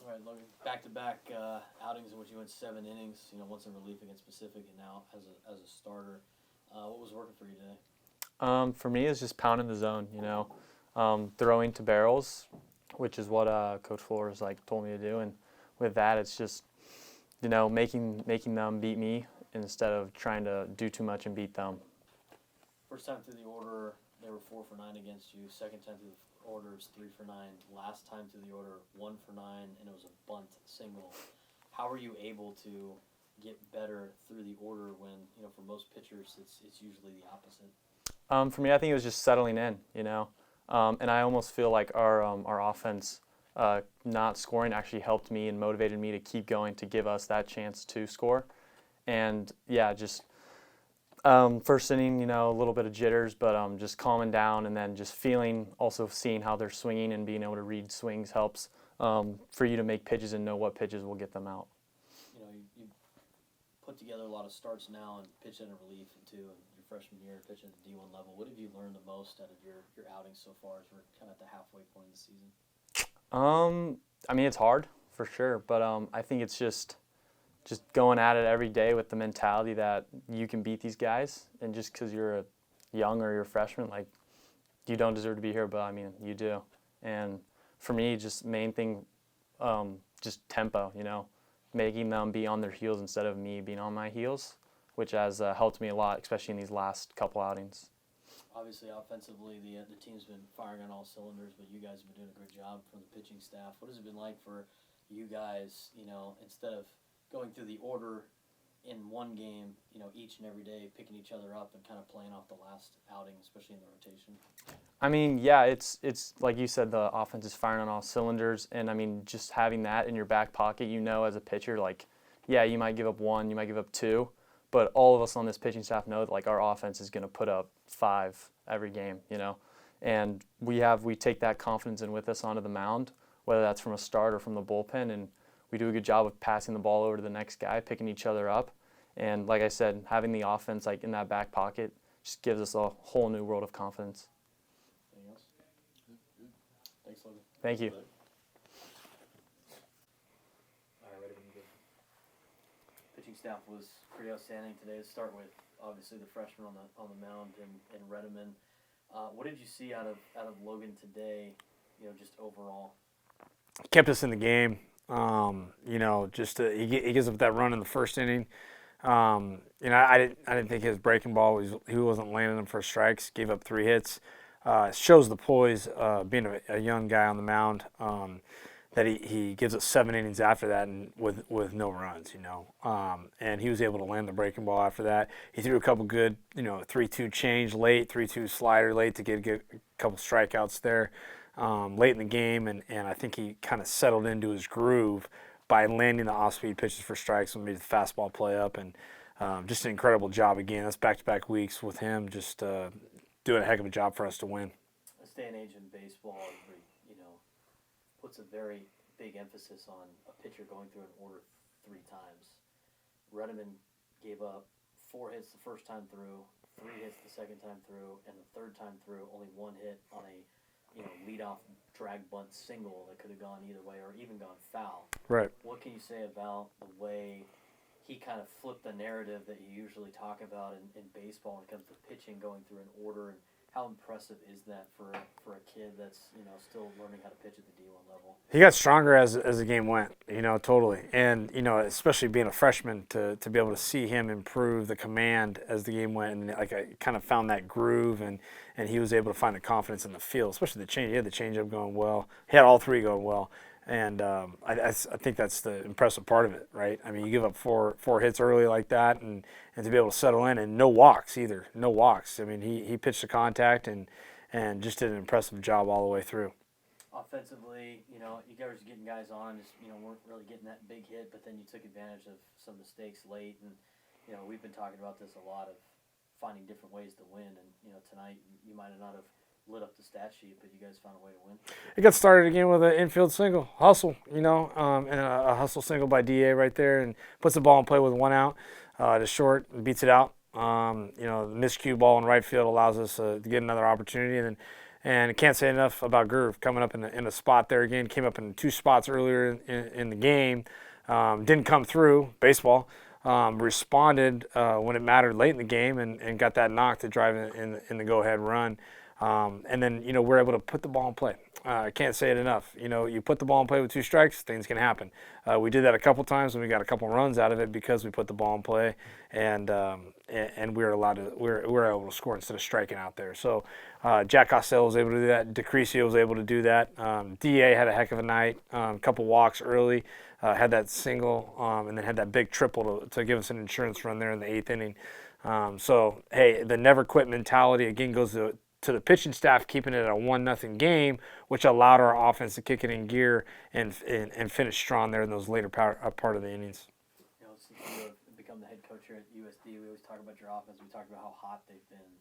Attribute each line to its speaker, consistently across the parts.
Speaker 1: All right, Logan, back-to-back outings in which you went 7 innings, once in relief against Pacific and now as a starter. What was working for you today?
Speaker 2: For me, it's just pounding the zone, throwing to barrels, which is what Coach Flores told me to do. And with that, it's just, making them beat me instead of trying to do too much and beat them.
Speaker 1: First time through the order, they were 4 for 9 against you. Second time through the order was 3 for 9. Last time through the order, 1 for 9, and it was a bunt single. How are you able to get better through the order when, for most pitchers, it's usually the opposite?
Speaker 2: For me, I think it was just settling in, and I almost feel like our offense not scoring actually helped me and motivated me to keep going to give us that chance to score. And yeah, just first inning, a little bit of jitters, but just calming down and then just also seeing how they're swinging and being able to read swings helps for you to make pitches and know what pitches will get them out.
Speaker 1: You put together a lot of starts now and pitch in a relief into your freshman year, pitching at the D1 level. What have you learned the most out of your outings so far as we're kind of at the halfway point of the season?
Speaker 2: I mean, it's hard for sure, but I think it's just going at it every day with the mentality that you can beat these guys, and just because you're a young or you're a freshman, you don't deserve to be here, but I mean, you do. And for me, just main thing, just tempo, making them be on their heels instead of me being on my heels, which has helped me a lot, especially in these last couple outings.
Speaker 1: Obviously, offensively, the team's been firing on all cylinders, but you guys have been doing a good job from the pitching staff. What has it been like for you guys, instead of going through the order in one game, each and every day, picking each other up and kind of playing off the last outing, especially in the rotation?
Speaker 2: I mean, yeah, it's like you said, the offense is firing on all cylinders, and I mean, just having that in your back pocket, as a pitcher, yeah, you might give up 1, you might give up 2, but all of us on this pitching staff know that our offense is going to put up 5 every game, and we take that confidence in with us onto the mound, whether that's from a start or from the bullpen, and we do a good job of passing the ball over to the next guy, picking each other up, and like I said, having the offense in that back pocket just gives us a whole new world of confidence.
Speaker 1: Anything else? Thanks, Logan.
Speaker 2: Thank you.
Speaker 1: All right, ready when you go. Pitching staff was pretty outstanding today to start with. Obviously, the freshman on the mound and Reddemann. What did you see out of Logan today? Just overall.
Speaker 3: Kept us in the game. He gives up that run in the first inning. I didn't think his breaking ball he wasn't landing them for strikes. Gave up 3 hits. Shows the poise, being a young guy on the mound. That he gives us 7 innings after that and with no runs, and he was able to land the breaking ball after that. He threw a couple good, 3-2 change late, 3-2 slider late to get a couple strikeouts there late in the game, and I think he kind of settled into his groove by landing the off-speed pitches for strikes and made the fastball play up, and just an incredible job again. That's back-to-back weeks with him, just doing a heck of a job for us to win.
Speaker 1: This day and age in baseball, puts a very big emphasis on a pitcher going through an order 3 times. Reddemann gave up 4 hits the first time through, 3 hits the second time through, and the third time through, only 1 hit on a leadoff drag bunt single that could have gone either way or even gone foul.
Speaker 3: Right.
Speaker 1: What can you say about the way he kind of flipped the narrative that you usually talk about in baseball when it comes to pitching going through an order, and how impressive is that for a kid that's still learning how to pitch at the D1 level?
Speaker 3: He got stronger as the game went, totally. And especially being a freshman, to be able to see him improve the command as the game went, and I kind of found that groove, and he was able to find the confidence in the field, especially the change. He had the changeup going well. He had all 3 going well. And I think that's the impressive part of it, right? I mean, you give up four hits early like that, and to be able to settle in, and no walks either. No walks. I mean, he pitched the contact and just did an impressive job all the way through.
Speaker 1: Offensively, you guys were getting guys on, just weren't really getting that big hit, but then you took advantage of some mistakes late, and we've been talking about this a lot of finding different ways to win, and tonight you might have not have lit up the stat sheet, but you guys found a way to win.
Speaker 3: It got started again with an infield single, hustle, and a hustle single by DA right there, and puts the ball in play with 1 out to short and beats it out. The miscue ball in right field allows us to get another opportunity, and And I can't say enough about Groove coming up in a spot there again. Came up in 2 spots earlier in the game. Didn't come through, baseball. Responded when it mattered late in the game and got that knock to drive in the go-ahead run. And then, we're able to put the ball in play. I can't say it enough. You put the ball in play with 2 strikes, things can happen. We did that a couple times, and we got a couple runs out of it because we put the ball in play, and we were able to score instead of striking out there. So Jack Costello was able to do that. DeCrescio was able to do that. Da had a heck of a night. A couple walks early, had that single, and then had that big triple to give us an insurance run there in the 8th inning. So hey, the never quit mentality again goes to the pitching staff, keeping it a 1-0 game, which allowed our offense to kick it in gear and finish strong there in those later part of the innings.
Speaker 1: Since you have become the head coach here at USD, we always talk about your offense. We talk about how hot they've been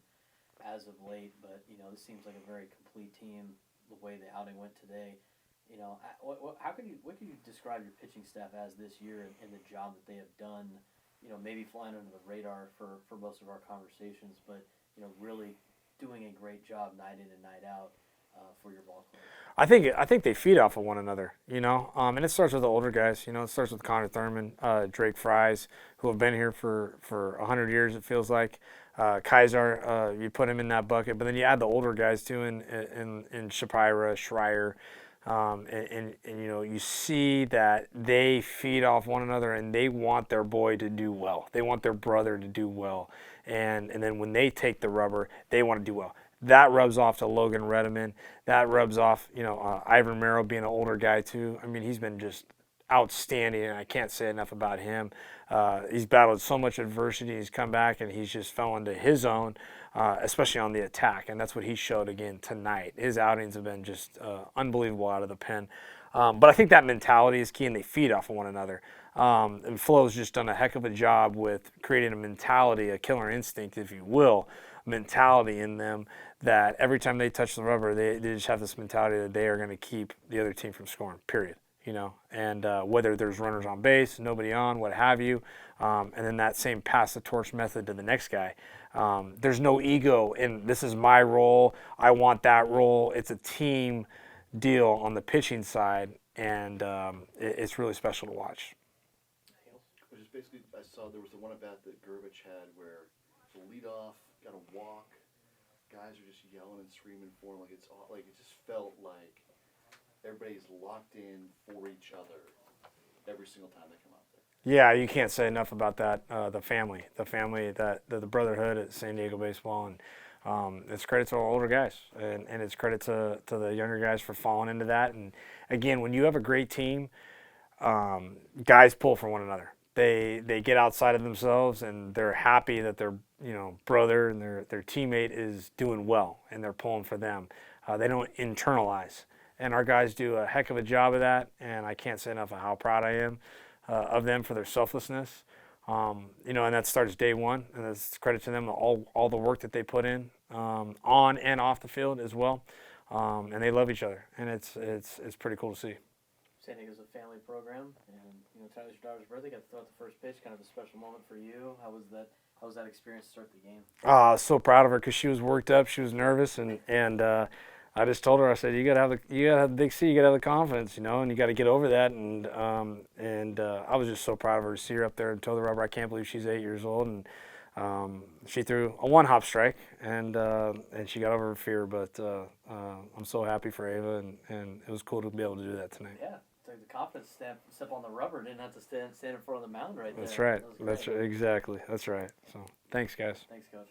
Speaker 1: as of late, but this seems like a very complete team. The way the outing went today, what can you describe your pitching staff as this year and the job that they have done? Maybe flying under the radar for most of our conversations, but really doing a great job night in and night out for your ball club.
Speaker 3: I think they feed off of one another, and it starts with the older guys. It starts with Connor Thurman, Drake Fries, who have been here for 100 years, it feels like. Kaiser, you put him in that bucket, but then you add the older guys too in Shapira, Schreier, and you see that they feed off one another and they want their boy to do well. They want their brother to do well. And then when they take the rubber, they want to do well. That rubs off to Logan Reddemann. That rubs off, Ivan Romero being an older guy too. I mean, he's been just outstanding, and I can't say enough about him. He's battled so much adversity. He's come back, and he's just fell into his own, especially on the attack, and that's what he showed again tonight. His outings have been just unbelievable out of the pen. But I think that mentality is key, and they feed off of one another. And Flo's just done a heck of a job with creating a mentality, a killer instinct, if you will, mentality in them that every time they touch the rubber, they just have this mentality that they are going to keep the other team from scoring, period. And whether there's runners on base, nobody on, what have you, and then that same pass the torch method to the next guy. There's no ego in this is my role, I want that role. It's a team deal on the pitching side, and it's really special to watch.
Speaker 4: Which is basically, I saw there was the one at bat that Gurvich had where the leadoff got a walk, guys are just yelling and screaming for him, like it just felt like everybody's locked in for each other every single time they come out there.
Speaker 3: Yeah, you can't say enough about that. The family, the brotherhood at San Diego Baseball, and it's credit to our older guys, and it's credit to the younger guys for falling into that. And again, when you have a great team, guys pull for one another. They get outside of themselves, and they're happy that their brother and their teammate is doing well, and they're pulling for them. They don't internalize. And our guys do a heck of a job of that, and I can't say enough of how proud I am of them for their selflessness. And that starts day one, and it's credit to them, all the work that they put in on and off the field as well. And they love each other, and it's pretty cool to see.
Speaker 1: San Diego's a family program, and Tyler's your daughter's birthday. Got to throw out the first pitch, kind of a special moment for you. How was that experience to start the game?
Speaker 3: So proud of her because she was worked up, she was nervous, and I just told her, I said, you gotta have the big C, you gotta have the confidence, and you got to get over that. And I was just so proud of her to see her up there and toe the rubber. I can't believe she's 8 years old, and she threw a 1-hop strike, and she got over her fear. But I'm so happy for Ava, and it was cool to be able to do that tonight.
Speaker 1: Yeah, took the confidence step on the rubber. Didn't have to stand in front of the mound right there.
Speaker 3: That's right. That's right. Exactly. That's right. So thanks, guys.
Speaker 1: Thanks, Coach.